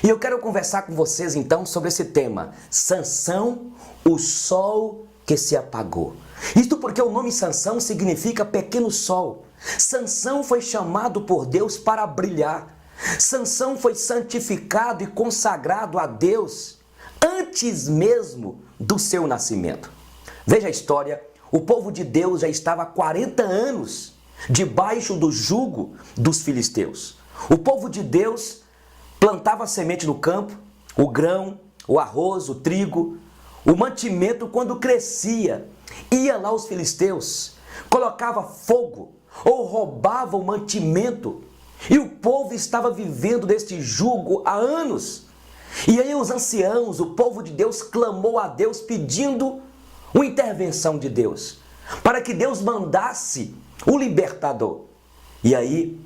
E eu quero conversar com vocês então sobre esse tema, Sansão, o sol que se apagou. Isto porque o nome Sansão significa pequeno sol. Sansão foi chamado por Deus para brilhar. Sansão foi santificado e consagrado a Deus antes mesmo do seu nascimento. Veja a história, o povo de Deus já estava há 40 anos debaixo do jugo dos filisteus. O povo de Deus plantava a semente no campo, o grão, o arroz, o trigo, o mantimento quando crescia. Ia lá os filisteus, colocava fogo ou roubava o mantimento. E o povo estava vivendo deste jugo há anos. E aí os anciãos, o povo de Deus clamou a Deus pedindo uma intervenção de Deus, para que Deus mandasse o libertador. E aí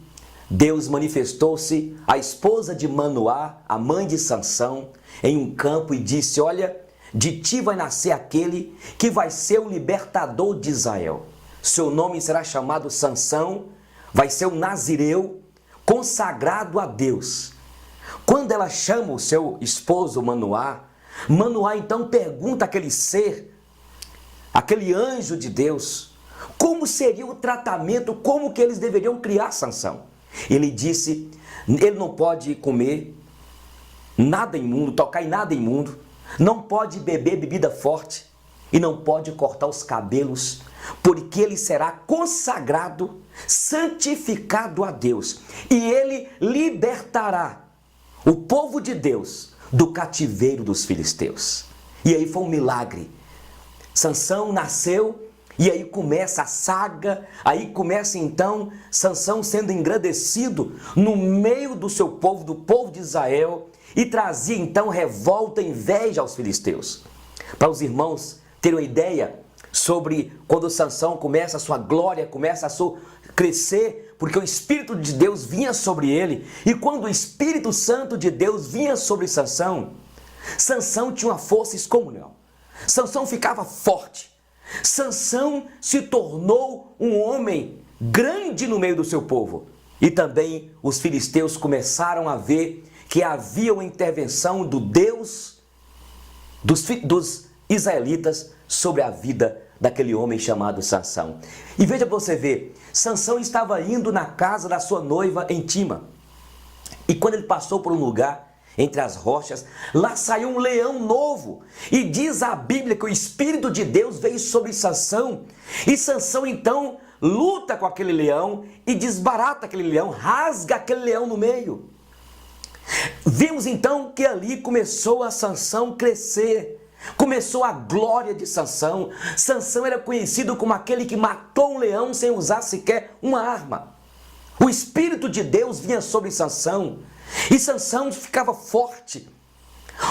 Deus manifestou-se à esposa de Manoá, a mãe de Sansão, em um campo e disse: olha, de ti vai nascer aquele que vai ser o libertador de Israel. Seu nome será chamado Sansão, vai ser um nazireu consagrado a Deus. Quando ela chama o seu esposo Manoá, Manoá então pergunta àquele ser, aquele anjo de Deus, como seria o tratamento, como que eles deveriam criar Sansão. Ele disse, ele não pode comer nada imundo, tocar em nada imundo, não pode beber bebida forte e não pode cortar os cabelos, porque ele será consagrado, santificado a Deus, e ele libertará o povo de Deus do cativeiro dos filisteus. E aí foi um milagre. Sansão nasceu e aí começa a saga, aí começa então Sansão sendo engrandecido no meio do seu povo, do povo de Israel, e trazia então revolta e inveja aos filisteus. Para os irmãos terem uma ideia sobre quando Sansão começa a sua glória, começa a crescer, porque o Espírito de Deus vinha sobre ele, e quando o Espírito Santo de Deus vinha sobre Sansão, Sansão tinha uma força excomunhão. Sansão ficava forte. Sansão se tornou um homem grande no meio do seu povo. E também os filisteus começaram a ver que havia uma intervenção do Deus dos israelitas sobre a vida daquele homem chamado Sansão. E veja para você ver, Sansão estava indo na casa da sua noiva em Tima. E quando ele passou por um lugar entre as rochas, lá saiu um leão novo. E diz a Bíblia que o Espírito de Deus veio sobre Sansão. E Sansão então luta com aquele leão e desbarata aquele leão, rasga aquele leão no meio. Vimos então que ali começou a Sansão crescer. Começou a glória de Sansão. Sansão era conhecido como aquele que matou um leão sem usar sequer uma arma. O Espírito de Deus vinha sobre Sansão e Sansão ficava forte.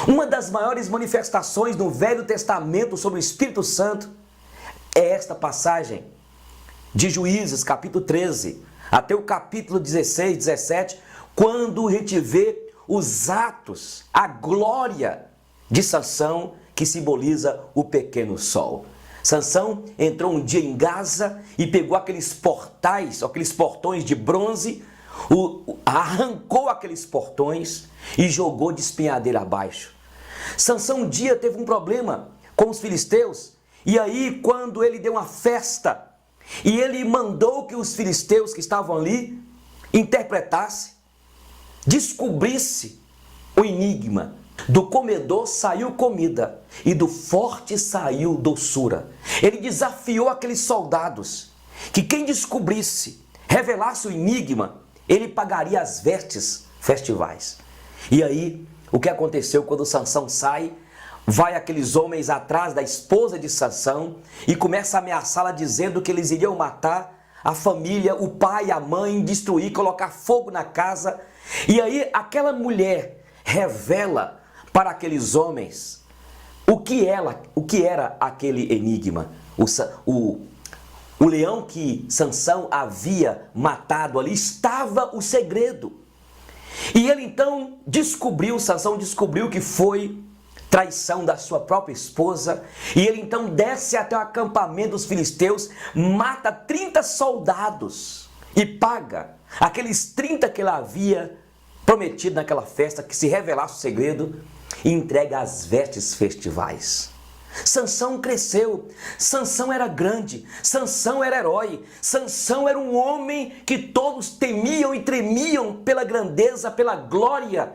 Uma das maiores manifestações no Velho Testamento sobre o Espírito Santo é esta passagem de Juízes, capítulo 13, até o capítulo 16, 17, quando a gente vê os atos, a glória de Sansão, que simboliza o pequeno sol. Sansão entrou um dia em Gaza e pegou aqueles portais, aqueles portões de bronze, arrancou aqueles portões e jogou de espinhadeira abaixo. Sansão um dia teve um problema com os filisteus, e aí quando ele deu uma festa, e ele mandou que os filisteus que estavam ali interpretassem, descobrisse o enigma. Do comedor saiu comida e do forte saiu doçura. Ele desafiou aqueles soldados que quem descobrisse, revelasse o enigma, ele pagaria as vestes festivais. E aí, o que aconteceu quando Sansão sai? Vai aqueles homens atrás da esposa de Sansão e começa a ameaçá-la dizendo que eles iriam matar a família, o pai, a mãe, destruir, colocar fogo na casa. E aí aquela mulher revela para aqueles homens o que era aquele enigma. O leão que Sansão havia matado ali estava o segredo. E ele então Sansão descobriu que foi traição da sua própria esposa, e ele então desce até o acampamento dos filisteus, mata 30 soldados e paga aqueles 30 que ele havia prometido naquela festa que se revelasse o segredo, entrega as vestes festivais. Sansão cresceu, Sansão era grande, Sansão era herói, Sansão era um homem que todos temiam e tremiam pela grandeza, pela glória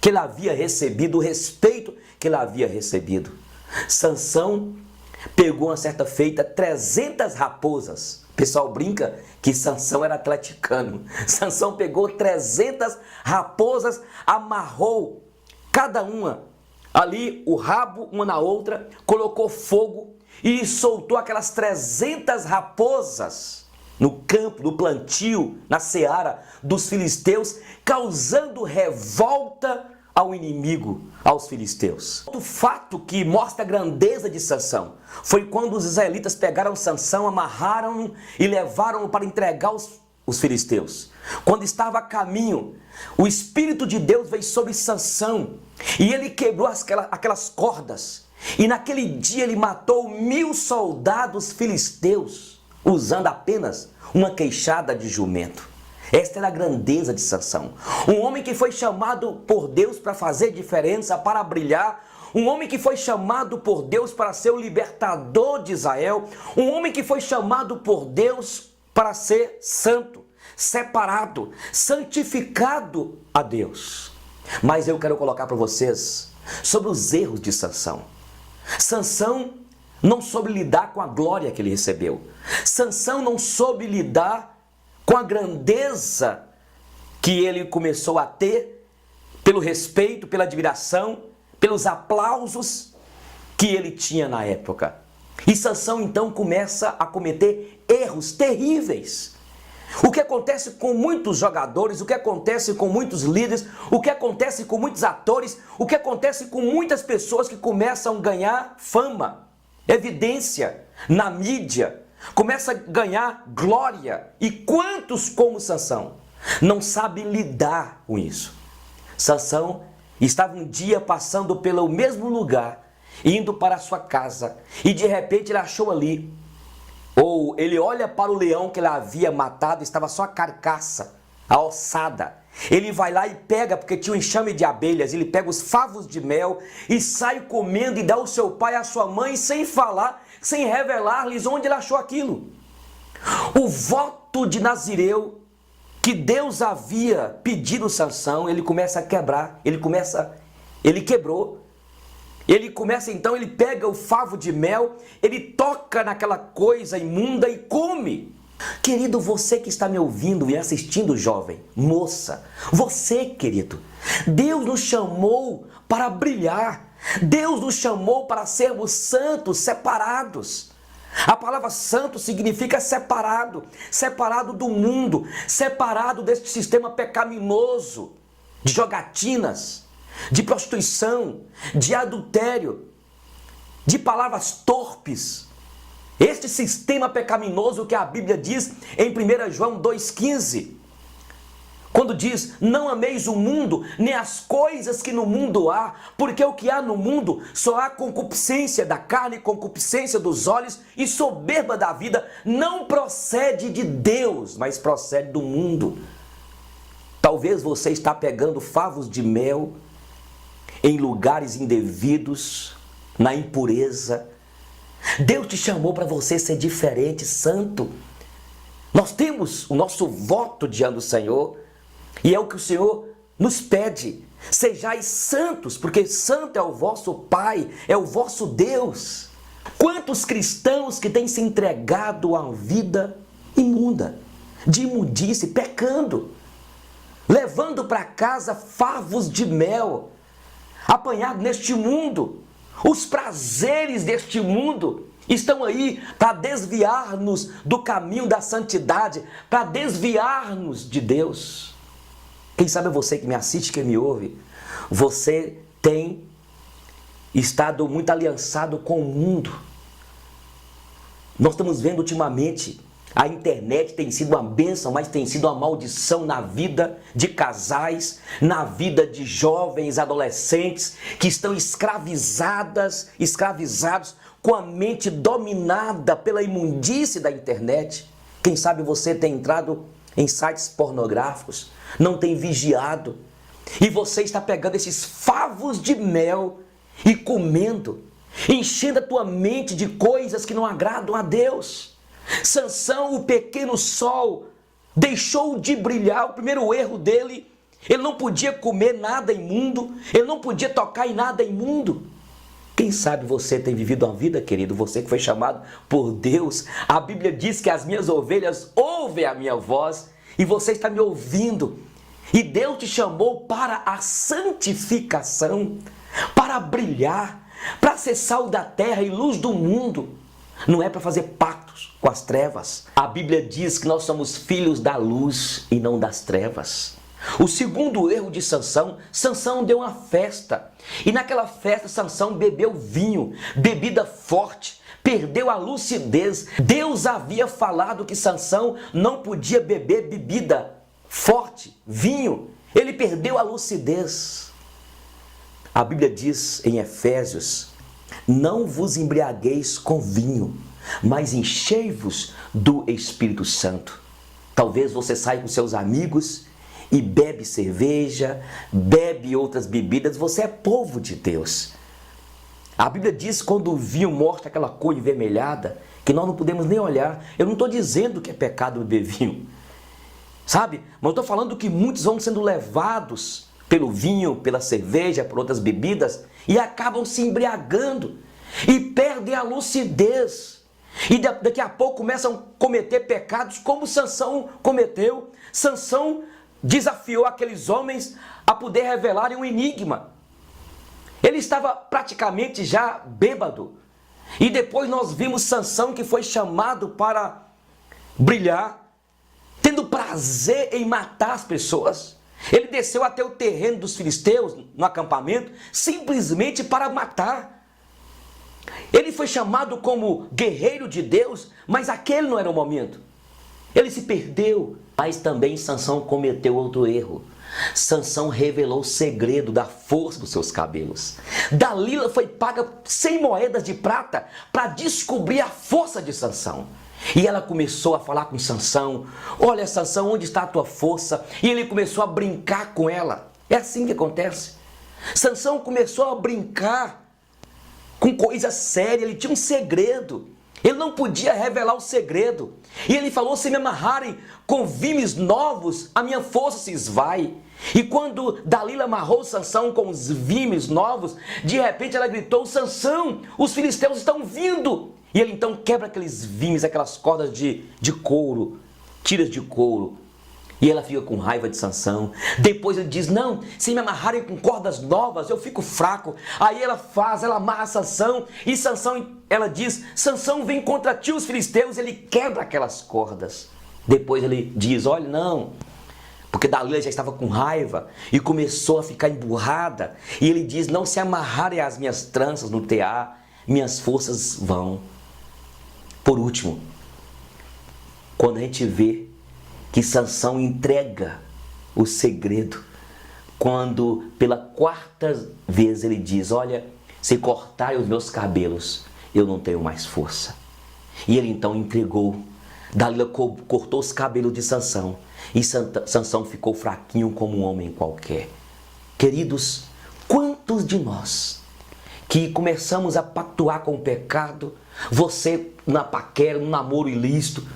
que ele havia recebido, o respeito que ele havia recebido. Sansão pegou uma certa feita 300 raposas. O pessoal brinca que Sansão era atleticano. Sansão pegou 300 raposas, amarrou cada uma ali, o rabo uma na outra, colocou fogo e soltou aquelas 300 raposas no campo, no plantio, na seara dos filisteus, causando revolta ao inimigo, aos filisteus. Outro fato que mostra a grandeza de Sansão foi quando os israelitas pegaram Sansão, amarraram-no e levaram-no para entregar os filisteus. Quando estava a caminho, o Espírito de Deus veio sobre Sansão e ele quebrou aquelas cordas. E naquele dia ele matou 1000 soldados filisteus, usando apenas uma queixada de jumento. Esta era a grandeza de Sansão. Um homem que foi chamado por Deus para fazer diferença, para brilhar. Um homem que foi chamado por Deus para ser o libertador de Israel. Um homem que foi chamado por Deus para ser santo, separado, santificado a Deus. Mas eu quero colocar para vocês sobre os erros de Sansão. Sansão não soube lidar com a glória que ele recebeu. Sansão não soube lidar com a grandeza que ele começou a ter, pelo respeito, pela admiração, pelos aplausos que ele tinha na época. E Sansão então começa a cometer erros terríveis. O que acontece com muitos jogadores, o que acontece com muitos líderes, o que acontece com muitos atores, o que acontece com muitas pessoas que começam a ganhar fama, evidência na mídia, começa a ganhar glória. E quantos como Sansão não sabem lidar com isso? Sansão estava um dia passando pelo mesmo lugar, indo para a sua casa, e de repente ele achou ali, ou ele olha para o leão que ele havia matado, estava só a carcaça, a ossada. Ele vai lá e pega, porque tinha um enxame de abelhas, ele pega os favos de mel e sai comendo e dá ao seu pai e à sua mãe, sem falar, sem revelar-lhes onde ele achou aquilo. O voto de Nazireu que Deus havia pedido a Sansão, ele começa a quebrar, ele quebrou. Ele começa então, ele pega o favo de mel, ele toca naquela coisa imunda e come. Querido, você que está me ouvindo e assistindo, jovem, moça, você, querido, Deus nos chamou para brilhar, Deus nos chamou para sermos santos, separados. A palavra santo significa separado, separado do mundo, separado deste sistema pecaminoso, de jogatinas, de prostituição, de adultério, de palavras torpes. Este sistema pecaminoso que a Bíblia diz em 1 João 2,15, quando diz: não ameis o mundo, nem as coisas que no mundo há, porque o que há no mundo só há concupiscência da carne, concupiscência dos olhos e soberba da vida, não procede de Deus, mas procede do mundo. Talvez você está pegando favos de mel em lugares indevidos, na impureza. Deus te chamou para você ser diferente, santo. Nós temos o nosso voto diante do Senhor, e é o que o Senhor nos pede: sejais santos, porque santo é o vosso Pai, é o vosso Deus. Quantos cristãos que têm se entregado à vida imunda, de imundície, pecando, levando para casa favos de mel, apanhado neste mundo. Os prazeres deste mundo estão aí para desviar-nos do caminho da santidade, para desviar-nos de Deus. Quem sabe você que me assiste, que me ouve, você tem estado muito aliançado com o mundo. Nós estamos vendo ultimamente, a internet tem sido uma bênção, mas tem sido uma maldição na vida de casais, na vida de jovens, adolescentes, que estão escravizados com a mente dominada pela imundície da internet. Quem sabe você tem entrado em sites pornográficos, não tem vigiado, E você está pegando esses favos de mel e comendo, enchendo a tua mente de coisas que não agradam a Deus. Sansão, o pequeno sol, deixou de brilhar. O primeiro erro dele, ele não podia comer nada imundo, ele não podia tocar em nada imundo. Quem sabe você tem vivido uma vida, querido, você que foi chamado por Deus. A Bíblia diz que as minhas ovelhas ouvem a minha voz e você está me ouvindo. E Deus te chamou para a santificação, para brilhar, para ser sal da terra e luz do mundo. Não é para fazer pactos com as trevas. A Bíblia diz que nós somos filhos da luz e não das trevas. O segundo erro de Sansão, Sansão deu uma festa. E naquela festa Sansão bebeu vinho, bebida forte, perdeu a lucidez. Deus havia falado que Sansão não podia beber bebida forte, vinho. Ele perdeu a lucidez. A Bíblia diz em Efésios: não vos embriagueis com vinho, mas enchei-vos do Espírito Santo. Talvez você saia com seus amigos e bebe cerveja, bebe outras bebidas, você é povo de Deus. A Bíblia diz, quando o vinho mostra aquela cor envermelhada, que nós não podemos nem olhar. Eu não estou dizendo que é pecado beber vinho, sabe? Mas eu estou falando que muitos vão sendo levados pelo vinho, pela cerveja, por outras bebidas, e acabam se embriagando e perdem a lucidez. E daqui a pouco começam a cometer pecados como Sansão cometeu. Sansão desafiou aqueles homens a poder revelarem um enigma. Ele estava praticamente já bêbado. E depois nós vimos Sansão, que foi chamado para brilhar, tendo prazer em matar as pessoas. Ele desceu até o terreno dos filisteus, no acampamento, simplesmente para matar. Ele foi chamado como guerreiro de Deus, mas aquele não era o momento. Ele se perdeu. Mas também Sansão cometeu outro erro. Sansão revelou o segredo da força dos seus cabelos. Dalila foi paga 100 moedas de prata para descobrir a força de Sansão. E ela começou a falar com Sansão: olha, Sansão, onde está a tua força? E ele começou a brincar com ela. É assim que acontece. Sansão começou a brincar com coisa séria, ele tinha um segredo. Ele não podia revelar o segredo. E ele falou: se me amarrarem com vimes novos, a minha força se esvai. E quando Dalila amarrou Sansão com os vimes novos, de repente ela gritou: Sansão, os filisteus estão vindo! E ele então quebra aqueles vimes, aquelas cordas de couro, tiras de couro. E ela fica com raiva de Sansão. Depois ele diz: não, se me amarrarem com cordas novas, eu fico fraco. Aí ela amarra Sansão. E Sansão, ela diz: Sansão, vem contra ti os filisteus. Ele quebra aquelas cordas. Depois ele diz: olha, não. Porque Dalila já estava com raiva e começou a ficar emburrada. E ele diz: não se amarrarem as minhas tranças no tear, minhas forças vão. Por último, quando a gente vê que Sansão entrega o segredo, quando pela quarta vez ele diz: olha, se cortarem os meus cabelos, eu não tenho mais força. E ele então entregou. Dalila cortou os cabelos de Sansão e Sansão ficou fraquinho como um homem qualquer. Queridos, quantos de nós que começamos a pactuar com o pecado, você na paquera, no namoro ilícito,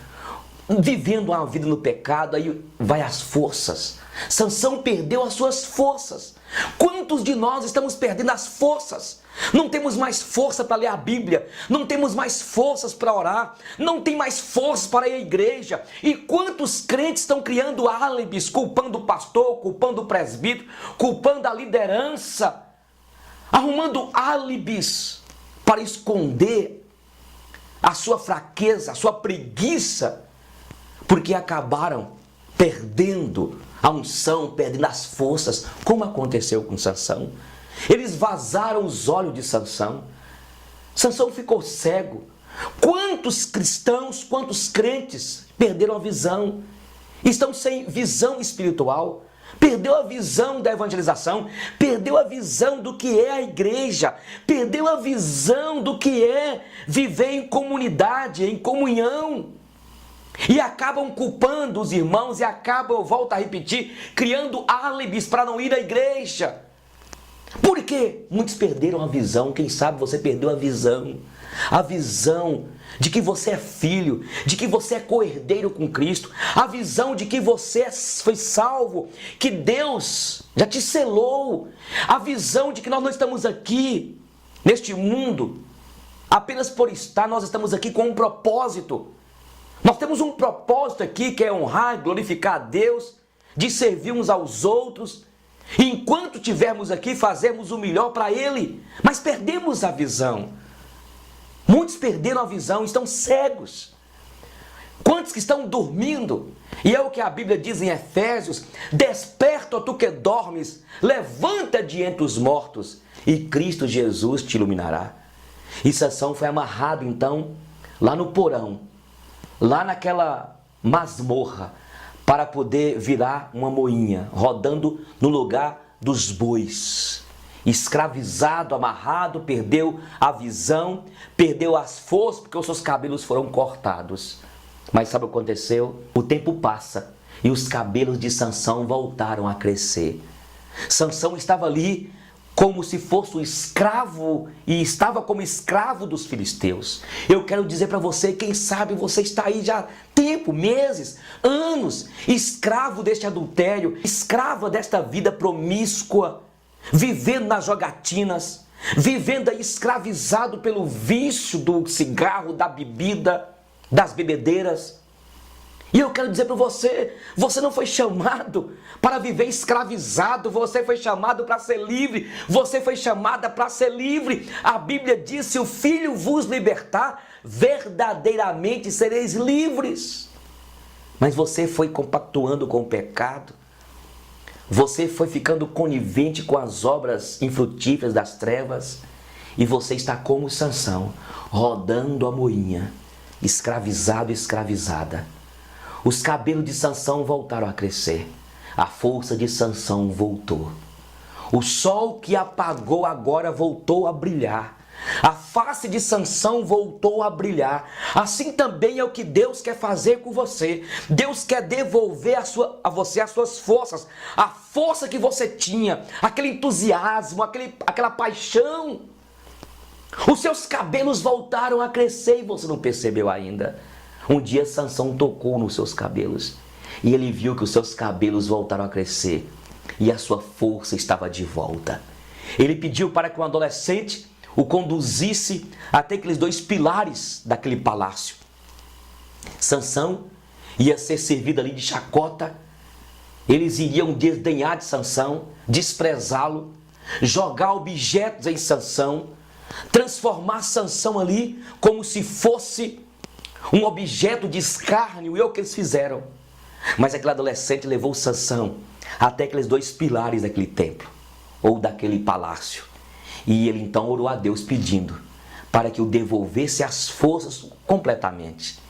vivendo uma vida no pecado, aí vai as forças. Sansão perdeu as suas forças. Quantos de nós estamos perdendo as forças? Não temos mais força para ler a Bíblia, não temos mais forças para orar, não tem mais força para ir à igreja. E quantos crentes estão criando álibis, culpando o pastor, culpando o presbítero, culpando a liderança, arrumando álibis para esconder a sua fraqueza, a sua preguiça, porque acabaram perdendo a unção, perdendo as forças, como aconteceu com Sansão. Eles vazaram os olhos de Sansão. Sansão ficou cego. Quantos cristãos, quantos crentes perderam a visão? Estão sem visão espiritual. Perdeu a visão da evangelização, perdeu a visão do que é a igreja, perdeu a visão do que é viver em comunidade, em comunhão. E acabam culpando os irmãos e acabam, eu volto a repetir, criando álibis para não ir à igreja. Por quê? Muitos perderam a visão. Quem sabe você perdeu a visão. A visão de que você é filho, de que você é co-herdeiro com Cristo, a visão de que você foi salvo, que Deus já te selou, a visão de que nós não estamos aqui neste mundo apenas por estar, nós estamos aqui com um propósito. Nós temos um propósito aqui que é honrar, glorificar a Deus, de servir uns aos outros. E enquanto estivermos aqui, fazemos o melhor para Ele, mas perdemos a visão. Muitos perderam a visão, estão cegos. Quantos que estão dormindo? E é o que a Bíblia diz em Efésios: desperta, ó tu que dormes, levanta de entre os mortos, e Cristo Jesus te iluminará. E Sansão foi amarrado então, lá no porão, lá naquela masmorra, para poder virar uma moinha, rodando no lugar dos bois. Escravizado, amarrado, perdeu a visão, perdeu as forças, porque os seus cabelos foram cortados. Mas sabe o que aconteceu? O tempo passa e os cabelos de Sansão voltaram a crescer. Sansão estava ali como se fosse um escravo e estava como escravo dos filisteus. Eu quero dizer para você, quem sabe você está aí já há tempo, meses, anos, escravo deste adultério, escrava desta vida promíscua, vivendo nas jogatinas, vivendo aí escravizado pelo vício do cigarro, da bebida, das bebedeiras. E eu quero dizer para você, você não foi chamado para viver escravizado, você foi chamado para ser livre, você foi chamada para ser livre. A Bíblia diz: se o Filho vos libertar, verdadeiramente sereis livres. Mas você foi compactuando com o pecado, você foi ficando conivente com as obras infrutíferas das trevas, e você está como Sansão, rodando a moinha, escravizado e escravizada. Os cabelos de Sansão voltaram a crescer. A força de Sansão voltou. O sol que apagou agora voltou a brilhar. A face de Sansão voltou a brilhar. Assim também é o que Deus quer fazer com você. Deus quer devolver a você as suas forças. A força que você tinha, aquele entusiasmo, aquela paixão. Os seus cabelos voltaram a crescer e você não percebeu ainda. Um dia Sansão tocou nos seus cabelos e ele viu que os seus cabelos voltaram a crescer e a sua força estava de volta. Ele pediu para que um adolescente o conduzisse até aqueles 2 pilares daquele palácio. Sansão ia ser servido ali de chacota, eles iriam desdenhar de Sansão, desprezá-lo, jogar objetos em Sansão, transformar Sansão ali como se fosse um objeto de escárnio, e é o que eles fizeram. Mas aquele adolescente levou Sansão até aqueles 2 pilares daquele templo, ou daquele palácio. E ele então orou a Deus pedindo para que o devolvesse as forças completamente.